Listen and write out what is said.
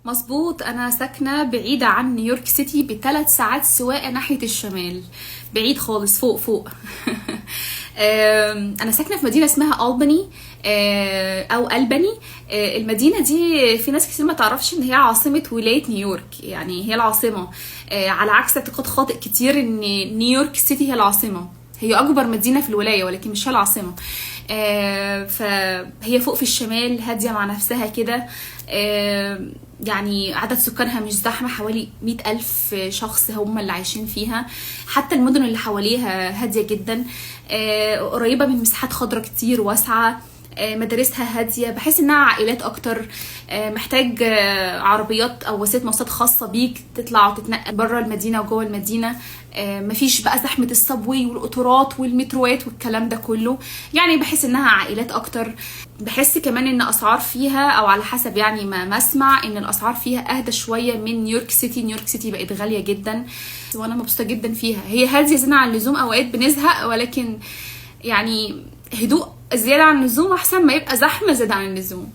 مظبوط، انا ساكنه بعيده عن نيويورك سيتي ب3 ساعات سواقه ناحيه الشمال. بعيد خالص، فوق فوق. انا ساكنه في مدينه اسمها ألباني، او ألباني. المدينه دي في ناس كتير ما تعرفش ان هي عاصمه ولايه نيويورك، يعني هي العاصمه. على عكس اعتقاد خاطئ كتير ان نيويورك سيتي هي العاصمه. هي اكبر مدينه في الولايه ولكن مش هي العاصمه. فهي فوق في الشمال، هاديه مع نفسها كده. يعني عدد سكانها مش زحمة، حوالي 100,000 شخص هم اللي عايشين فيها. حتى المدن اللي حواليها هادية جدا، قريبة من مساحات خضراء كتير واسعة. مدارسها هادية، بحس انها عائلات اكتر. محتاج عربيات او وسيله مواصلات خاصة بيك تطلع وتتنقل بره المدينة وجوه المدينة. مفيش بقى زحمة الصبوي والقطارات والمتروات والكلام ده كله. يعني بحس انها عائلات اكتر. بحس كمان ان اسعار فيها، او على حسب يعني ما اسمع، ان الاسعار فيها اهدى شوية من نيويورك سيتي. نيويورك سيتي بقت غالية جدا، وانا مبسوطة جدا فيها. هي هادية زيادة عن اللزوم، اوقات بنزهق، ولكن يعني هدوء زيادة عن اللزوم احسن ما يبقى زحمة زيادة عن اللزوم.